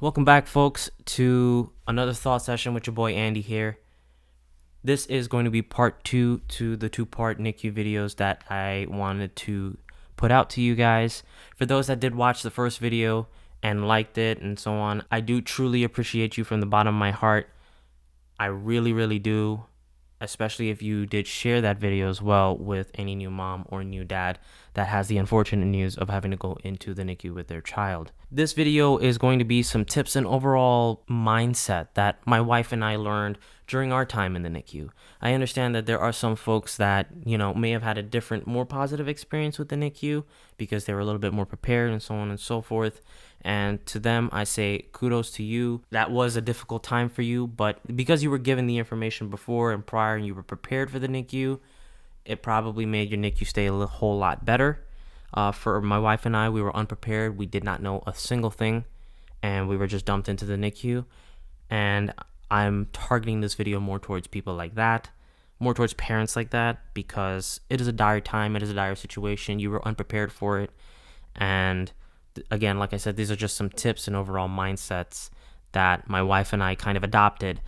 Welcome back, folks, to another thought session with your boy Andy here. This is going to be part 2 to the 2-part NICU videos that I wanted to put out to you guys. For those that did watch the first video and liked it and so on, I do truly appreciate you from the bottom of my heart. I really, really do. Especially if you did share that video as well with any new mom or new dad that has the unfortunate news of having to go into the NICU with their child. This video is going to be some tips and overall mindset that my wife and I learned during our time in the NICU. I understand that there are some folks that, may have had a different, more positive experience with the NICU because they were a little bit more prepared and so on and so forth. And to them, I say kudos to you. That was a difficult time for you, but because you were given the information before and prior and you were prepared for the NICU, it probably made your NICU stay a whole lot better. For my wife and I, we were unprepared. We did not know a single thing, and we were just dumped into the NICU. And I'm targeting this video more towards people like that, more towards parents like that, because it is a dire time. It is a dire situation. You were unprepared for it. And again, like I said, these are just some tips and overall mindsets that my wife and I kind of adopted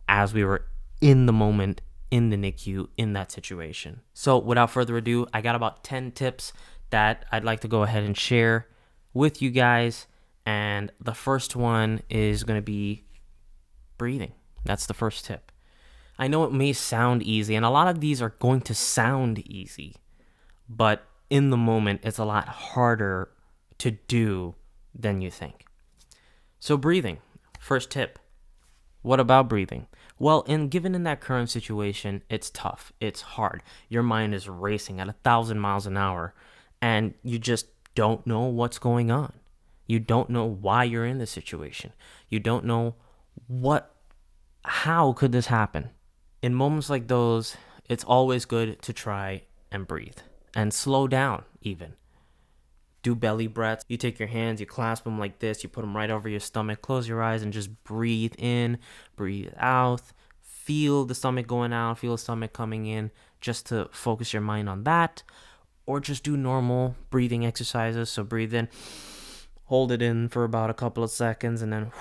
as we were in the moment in the NICU in that situation. So without further ado, I got about 10 tips that I'd like to go ahead and share with you guys. And the first one is going to be breathing. That's the first tip. I know it may sound easy, and a lot of these are going to sound easy, but in the moment, it's a lot harder to do than you think. So breathing, first tip. What about breathing? Well, given in that current situation, it's tough. It's hard. Your mind is racing at 1,000 miles an hour, and you just don't know what's going on. You don't know why you're in this situation. You don't know how could this happen? In moments like those, it's always good to try and breathe and slow down even. Do belly breaths. You take your hands, you clasp them like this, you put them right over your stomach, close your eyes and just breathe in, breathe out. Feel the stomach going out, feel the stomach coming in, just to focus your mind on that. Or just do normal breathing exercises. So breathe in, hold it in for about a couple of seconds, and then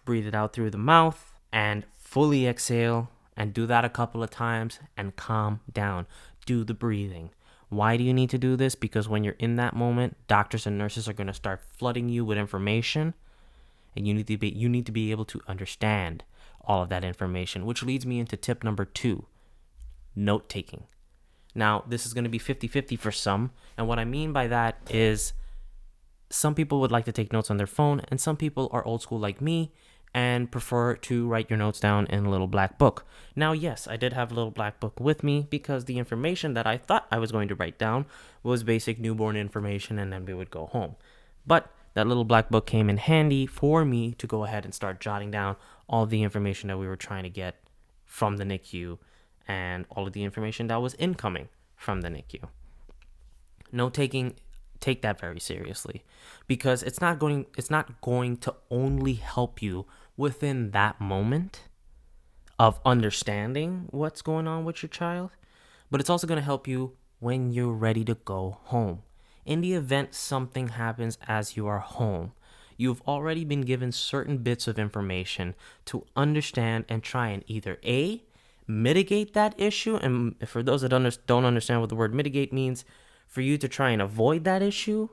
breathe it out through the mouth and fully exhale, and do that a couple of times and calm down. Do the breathing. Why do you need to do this? Because when you're in that moment, doctors and nurses are going to start flooding you with information, and you need to be able to understand all of that information, which leads me into tip number 2, note taking. Now, this is going to be 50-50 for some, and what I mean by that is some people would like to take notes on their phone, and some people are old school like me and prefer to write your notes down in a little black book. Now, yes, I did have a little black book with me because the information that I thought I was going to write down was basic newborn information, and then we would go home. But that little black book came in handy for me to go ahead and start jotting down all the information that we were trying to get from the NICU and all of the information that was incoming from the NICU. Note taking, take that very seriously, because it's not going to only help you within that moment of understanding what's going on with your child, but it's also going to help you when you're ready to go home. In the event something happens as you are home, you've already been given certain bits of information to understand and try and either A, mitigate that issue, and for those that don't understand what the word mitigate means, for you to try and avoid that issue,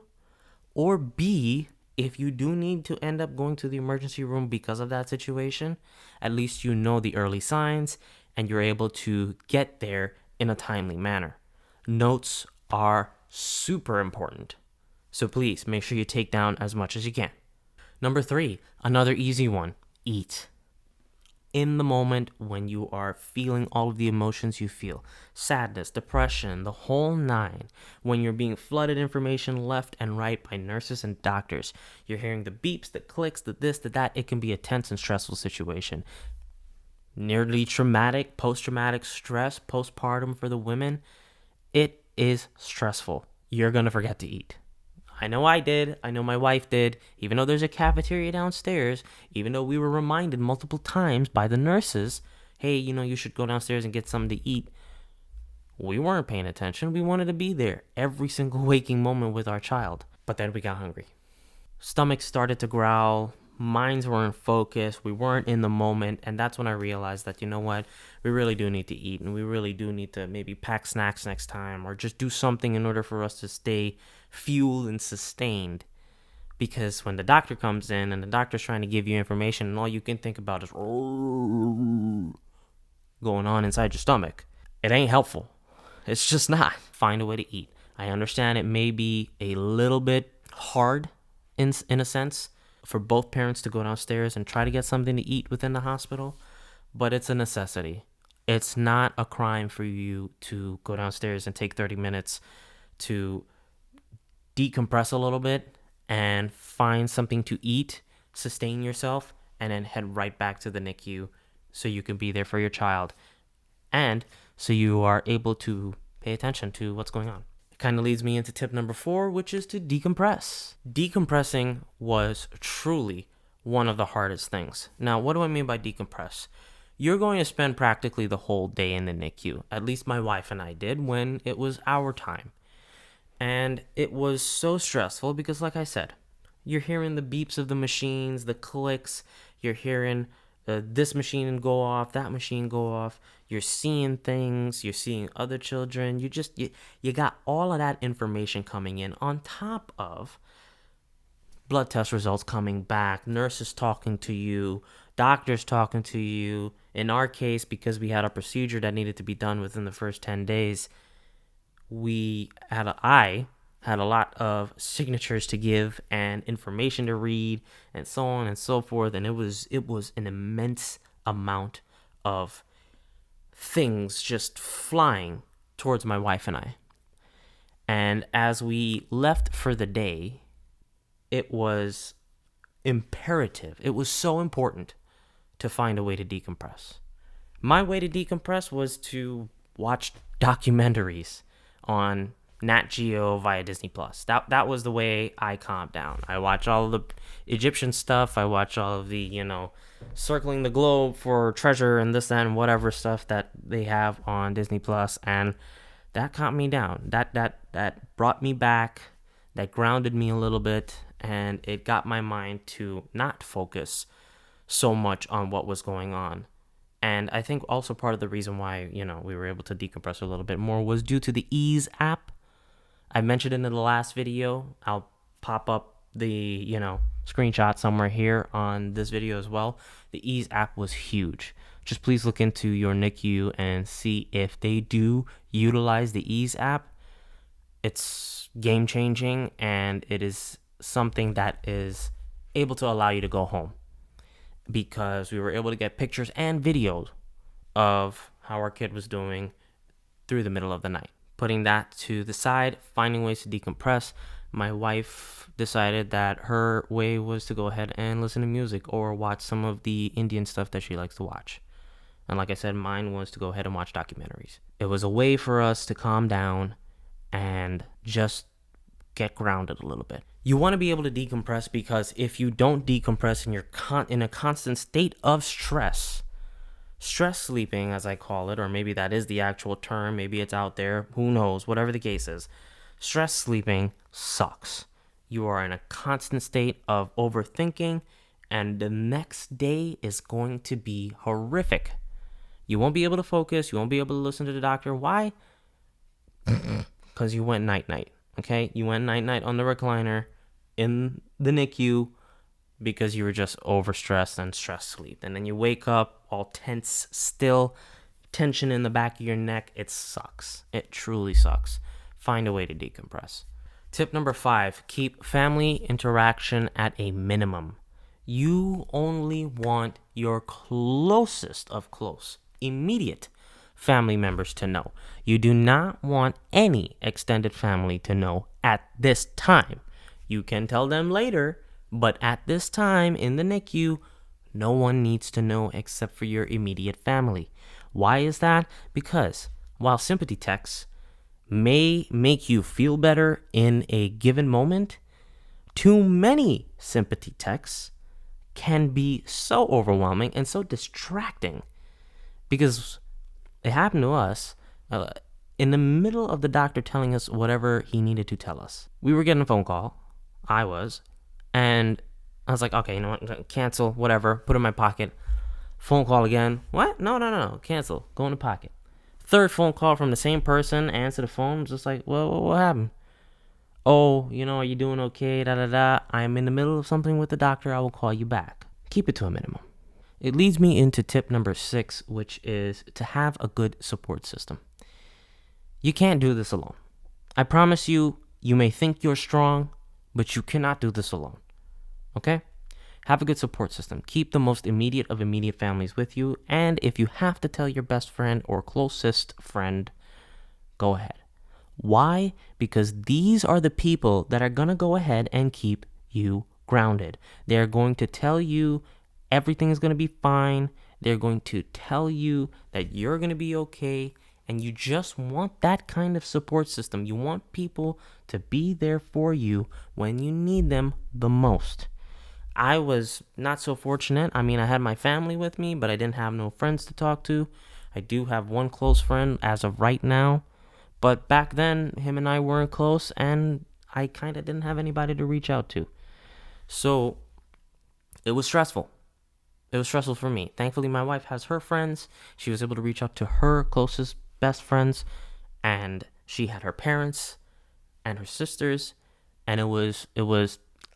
or B, if you do need to end up going to the emergency room because of that situation, at least you know the early signs and you're able to get there in a timely manner. Notes are super important, so please make sure you take down as much as you can. Number 3, another easy one, eat. In the moment when you are feeling all of the emotions you feel, sadness, depression, the whole 9, when you're being flooded information left and right by nurses and doctors, you're hearing the beeps, the clicks, the this, the that, it can be a tense and stressful situation. Nearly traumatic, post-traumatic stress, postpartum for the women, it is stressful. You're going to forget to eat. I know I did. I know my wife did. Even though there's a cafeteria downstairs, even though we were reminded multiple times by the nurses, hey, you should go downstairs and get something to eat. We weren't paying attention. We wanted to be there every single waking moment with our child. But then we got hungry. Stomach started to growl. minds weren't focused, we weren't in the moment, and that's when I realized that, you know what, we really do need to eat, and we really do need to maybe pack snacks next time, or just do something in order for us to stay fueled and sustained. Because when the doctor comes in and the doctor's trying to give you information, and all you can think about is going on inside your stomach, it ain't helpful. It's just not. Find a way to eat. I understand it may be a little bit hard in a sense for both parents to go downstairs and try to get something to eat within the hospital, but it's a necessity. It's not a crime for you to go downstairs and take 30 minutes to decompress a little bit and find something to eat, sustain yourself, and then head right back to the NICU so you can be there for your child and so you are able to pay attention to what's going on. It kind of leads me into tip number 4, which is to decompress. Decompressing was truly one of the hardest things. Now, what do I mean by decompress? You're going to spend practically the whole day in the NICU. At least my wife and I did when it was our time. And it was so stressful because, like I said, you're hearing the beeps of the machines, the clicks, you're hearing this machine go off, that machine go off. You're seeing things, you're seeing other children. You got all of that information coming in on top of blood test results coming back, nurses talking to you, doctors talking to you. In our case, because we had a procedure that needed to be done within the first 10 days, I had a lot of signatures to give and information to read and so on and so forth, and it was an immense amount of things just flying towards my wife and I. And as we left for the day, it was imperative. It was so important to find a way to decompress. My way to decompress was to watch documentaries on Nat Geo via Disney Plus. That was the way I calmed down. I watch all of the Egyptian stuff. I watch all of the, circling the globe for treasure and this, that, and whatever stuff that they have on Disney Plus, and that calmed me down. That brought me back. That grounded me a little bit, and it got my mind to not focus so much on what was going on. And I think also part of the reason why, we were able to decompress a little bit more was due to the Ease app. I mentioned it in the last video. I'll pop up the, screenshot somewhere here on this video as well. The Ease app was huge. Just please look into your NICU and see if they do utilize the Ease app. It's game changing, and it is something that is able to allow you to go home, because we were able to get pictures and videos of how our kid was doing through the middle of the night. Putting that to the side, finding ways to decompress, my wife decided that her way was to go ahead and listen to music or watch some of the Indian stuff that she likes to watch. And like I said, mine was to go ahead and watch documentaries. It was a way for us to calm down and just get grounded a little bit. You want to be able to decompress, because if you don't decompress and you're in a constant state of stress sleeping, as I call it, or maybe that is the actual term, maybe it's out there, who knows, whatever the case is, stress sleeping sucks. You are in a constant state of overthinking, and the next day is going to be horrific. You won't be able to focus. You won't be able to listen to the doctor. Why? Because you went night-night, okay? You went night-night on the recliner in the NICU because you were just overstressed and stress sleep. And then you wake up all tense still, tension in the back of your neck. It sucks. It truly sucks. Find a way to decompress. Tip number 5, keep family interaction at a minimum. You only want your closest of close, immediate family members to know. You do not want any extended family to know at this time. You can tell them later, but at this time in the NICU, no one needs to know except for your immediate family. Why is that? Because while sympathy texts may make you feel better in a given moment, too many sympathy texts can be so overwhelming and so distracting. Because it happened to us in the middle of the doctor telling us whatever he needed to tell us. We were getting a phone call. I was. And I was like, okay, you know what? Cancel, whatever. Put it in my pocket. Phone call again. What? No. Cancel. Go in the pocket. Third phone call from the same person. Answer the phone. Just like, well, what happened? Oh, are you doing okay? Da da da. I'm in the middle of something with the doctor. I will call you back. Keep it to a minimum. It leads me into tip number 6, which is to have a good support system. You can't do this alone. I promise you, you may think you're strong, but you cannot do this alone. Okay? Have a good support system. Keep the most immediate of immediate families with you. And if you have to tell your best friend or closest friend, go ahead. Why? Because these are the people that are going to go ahead and keep you grounded. They're going to tell you everything is going to be fine. They're going to tell you that you're going to be okay. And you just want that kind of support system. You want people to be there for you when you need them the most. I was not so fortunate. I mean, I had my family with me, but I didn't have no friends to talk to. I do have one close friend as of right now. But back then, him and I weren't close, and I kind of didn't have anybody to reach out to. So it was stressful. It was stressful for me. Thankfully, my wife has her friends. She was able to reach out to her closest best friends, and she had her parents and her sisters, and it was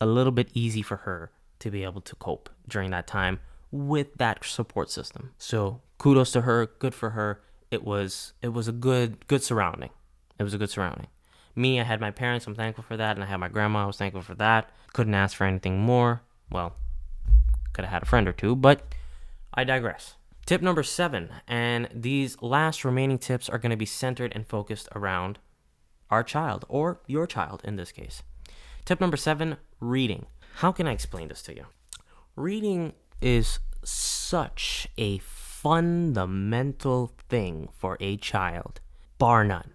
a little bit easy for her to be able to cope during that time with that support system. So kudos to her, good for her. It was a good surrounding. It was a good surrounding. Me, I had my parents, I'm thankful for that, and I had my grandma, I was thankful for that. Couldn't ask for anything more. Well, could have had a friend or two, but I digress. Tip number 7, and these last remaining tips are going to be centered and focused around our child, or your child in this case. Tip number 7, reading. How can I explain this to you? Reading is such a fundamental thing for a child. Bar none.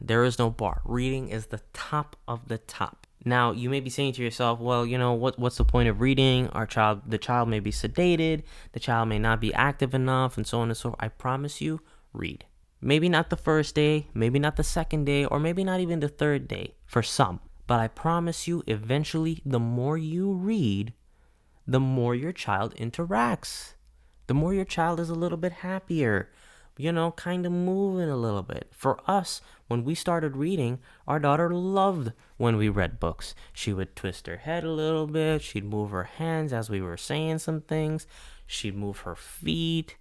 There is no bar. Reading is the top of the top. Now, you may be saying to yourself, well, what's the point of reading? The child may be sedated, the child may not be active enough, and so on and so forth. I promise you, read. Maybe not the first day, maybe not the second day, or maybe not even the third day for some. But I promise you, eventually, the more you read, the more your child interacts. The more your child is a little bit happier, kind of moving a little bit. For us, when we started reading, our daughter loved when we read books. She would twist her head a little bit. She'd move her hands as we were saying some things. She'd move her feet.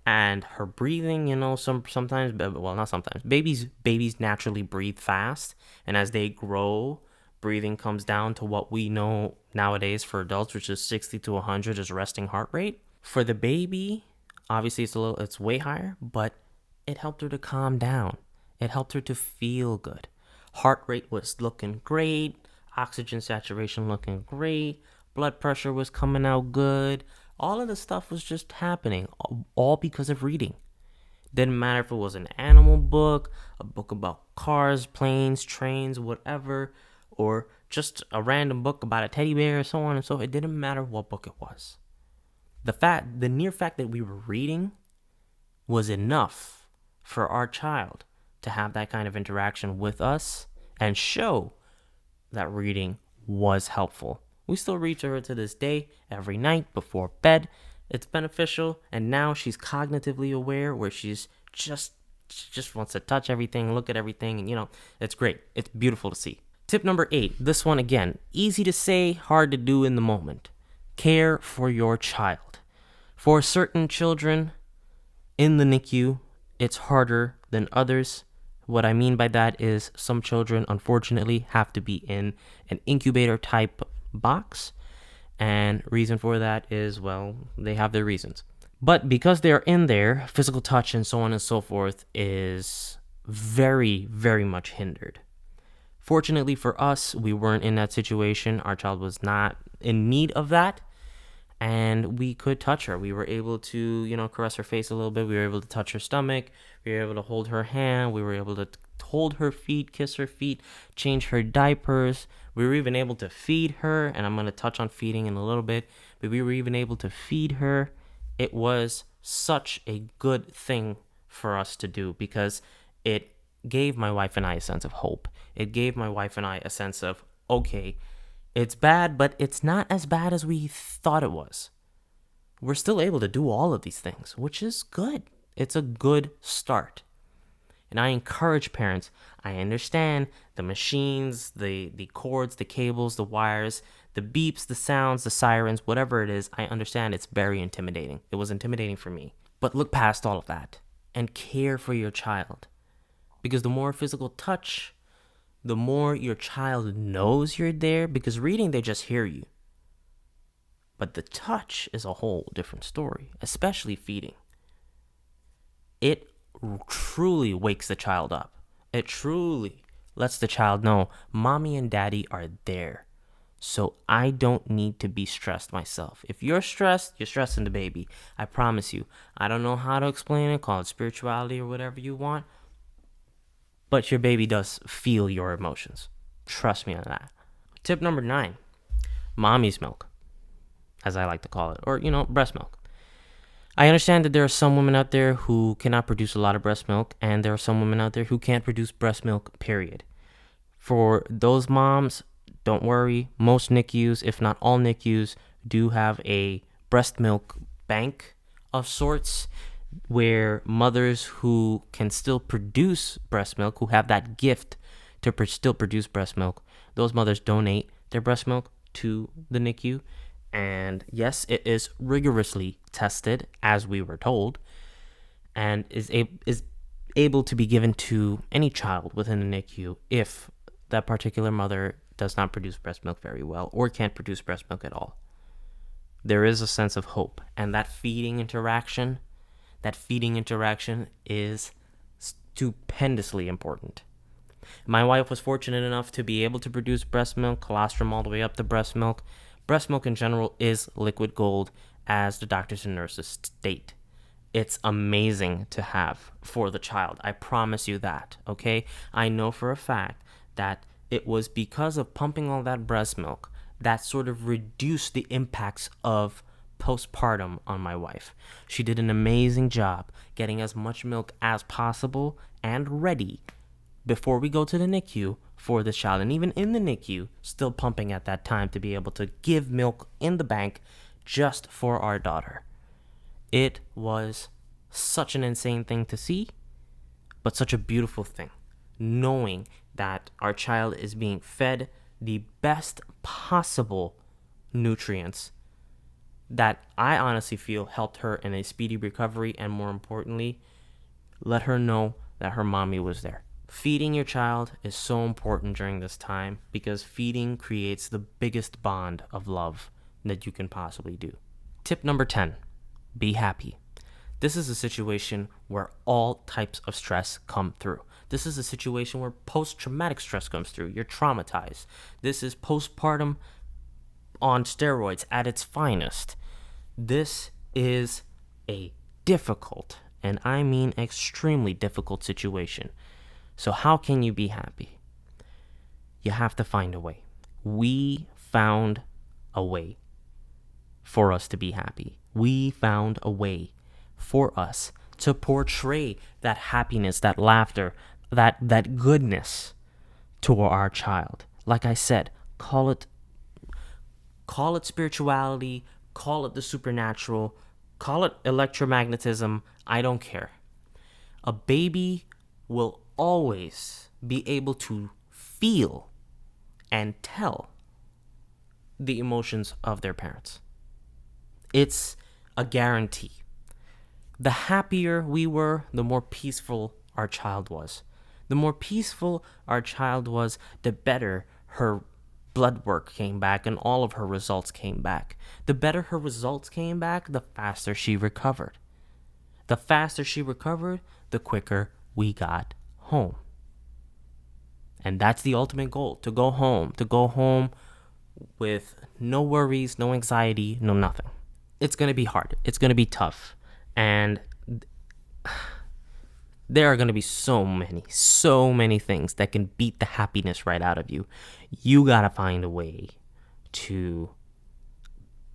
And her breathing, sometimes, well, not sometimes. Babies naturally breathe fast. And as they grow, breathing comes down to what we know nowadays for adults, which is 60 to 100 is resting heart rate. For the baby, obviously it's way higher, but it helped her to calm down. It helped her to feel good. Heart rate was looking great. Oxygen saturation looking great. Blood pressure was coming out good. All of this stuff was just happening, all because of reading. Didn't matter if it was an animal book, a book about cars, planes, trains, whatever, or just a random book about a teddy bear, so on and so forth. It didn't matter what book it was. The mere fact that we were reading was enough for our child to have that kind of interaction with us and show that reading was helpful. We still read to her to this day, every night before bed. It's beneficial, and now she's cognitively aware, where she just wants to touch everything, look at everything, and it's great. It's beautiful to see. Tip number 8, this one again, easy to say, hard to do in the moment. Care for your child. For certain children in the NICU, it's harder than others. What I mean by that is some children, unfortunately, have to be in an incubator type box, and reason for that is, well, they have their reasons. But because they're in there, physical touch and so on and so forth is very, very much hindered. Fortunately for us, we weren't in that situation. Our child was not in need of that, and we could touch her. We were able to, caress her face a little bit. We were able to touch her stomach. We were able to hold her hand. We were able to hold her feet, kiss her feet, change her diapers. We were even able to feed her, and I'm going to touch on feeding in a little bit, but we were even able to feed her. It was such a good thing for us to do because it gave my wife and I a sense of hope. It gave my wife and I a sense of, okay, It's bad, but it's not as bad as we thought it was. We're still able to do all of these things, which is good. It's a good start. And I encourage parents, I understand the machines, the cords, the cables, the wires, the beeps, the sounds, the sirens, whatever it is, I understand it's very intimidating. It was intimidating for me. But look past all of that and care for your child. Because the more physical touch, the more your child knows you're there, because reading, they just hear you. But the touch is a whole different story, especially feeding. It truly wakes the child up. It truly lets the child know mommy and daddy are there. So I don't need to be stressed myself. If you're stressed, you're stressing the baby. I promise you. I don't know how to explain it, call it spirituality or whatever you want. But your baby does feel your emotions. Trust me on that. Tip number 9, mommy's milk, as I like to call it, or, breast milk. I understand that there are some women out there who cannot produce a lot of breast milk, and there are some women out there who can't produce breast milk, period. For those moms, don't worry. Most NICUs, if not all NICUs, do have a breast milk bank of sorts, where mothers who can still produce breast milk, who have that gift to still produce breast milk, those mothers donate their breast milk to the NICU. And yes, it is rigorously tested, as we were told, and is able to be given to any child within the NICU if that particular mother does not produce breast milk very well or can't produce breast milk at all. There is a sense of hope, and that feeding interaction is stupendously important. My wife was fortunate enough to be able to produce breast milk, colostrum all the way up to breast milk. Breast milk in general is liquid gold, as the doctors and nurses state. It's amazing to have for the child. I promise you that, okay? I know for a fact that it was because of pumping all that breast milk that sort of reduced the impacts of postpartum on my wife. She did an amazing job getting as much milk as possible and ready before we go to the NICU for the child. And even in the NICU, still pumping at that time to be able to give milk in the bank just for our daughter. It was such an insane thing to see, but such a beautiful thing, knowing that our child is being fed the best possible nutrients that I honestly feel helped her in a speedy recovery, and more importantly, let her know that her mommy was there. Feeding your child is so important during this time, because feeding creates the biggest bond of love that you can possibly do. Tip number 10, be happy. This is a situation where all types of stress come through. This is a situation where post-traumatic stress comes through. You're traumatized. This is postpartum on steroids at its finest. This is a difficult, and I mean extremely difficult situation. So how can you be happy? You have to find a way. We found a way for us to be happy. We found a way for us to portray that happiness, that laughter, that goodness to our child. Like I said, call it spirituality, call it the supernatural, call it electromagnetism, I don't care. A baby will always be able to feel and tell the emotions of their parents. It's a guarantee. The happier we were, the more peaceful our child was. The more peaceful our child was, the better her blood work came back and all of her results came back. The better her results came back, the faster she recovered. The faster she recovered, the quicker we got home. And that's the ultimate goal, to go home with no worries, no anxiety, no nothing. It's going to be hard. It's going to be tough. And there are going to be so many things that can beat the happiness right out of you. You got to find a way to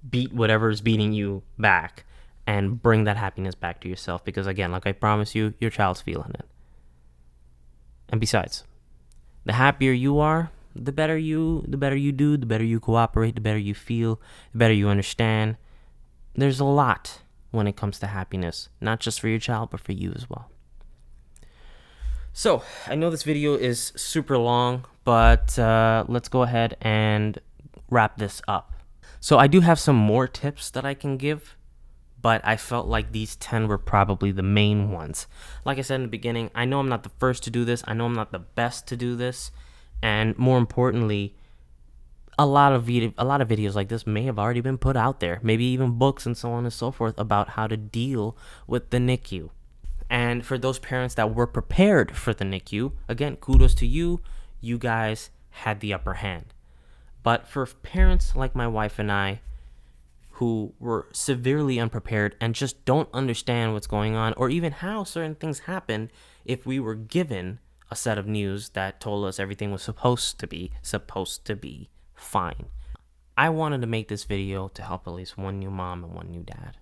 beat whatever is beating you back and bring that happiness back to yourself. Because again, like I promise you, your child's feeling it. And besides, the happier you are, the better you do, the better you cooperate, the better you feel, the better you understand. There's a lot when it comes to happiness, not just for your child, but for you as well. So, I know this video is super long, but let's go ahead and wrap this up. So, I do have some more tips that I can give, but I felt like these 10 were probably the main ones. Like I said in the beginning, I know I'm not the first to do this. I know I'm not the best to do this. And more importantly, a lot of videos like this may have already been put out there, maybe even books and so on and so forth about how to deal with the NICU. And for those parents that were prepared for the NICU, again, kudos to you. You guys had the upper hand. But for parents like my wife and I, who were severely unprepared and just don't understand what's going on or even how certain things happen, if we were given a set of news that told us everything was supposed to be fine. I wanted to make this video to help at least one new mom and one new dad.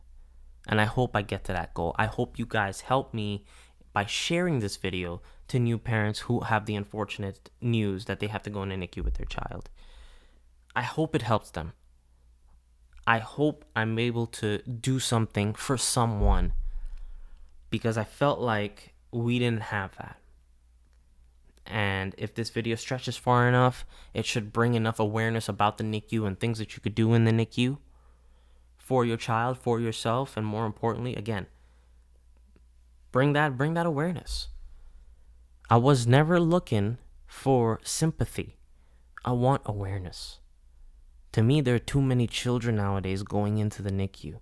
And I hope I get to that goal. I hope you guys help me by sharing this video to new parents who have the unfortunate news that they have to go in a NICU with their child. I hope it helps them. I hope I'm able to do something for someone, because I felt like we didn't have that. And if this video stretches far enough, it should bring enough awareness about the NICU and things that you could do in the NICU for your child, for yourself, and more importantly, again, bring that awareness. I was never looking for sympathy. I want awareness. To me, there are too many children nowadays going into the NICU,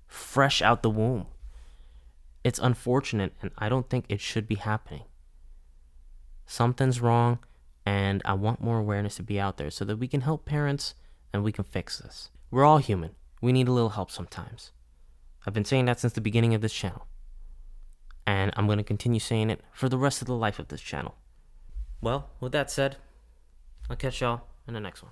fresh out the womb. It's unfortunate, and I don't think it should be happening. Something's wrong, and I want more awareness to be out there so that we can help parents and we can fix this. We're all human. We need a little help sometimes. I've been saying that since the beginning of this channel, and I'm going to continue saying it for the rest of the life of this channel. Well, with that said, I'll catch y'all in the next one.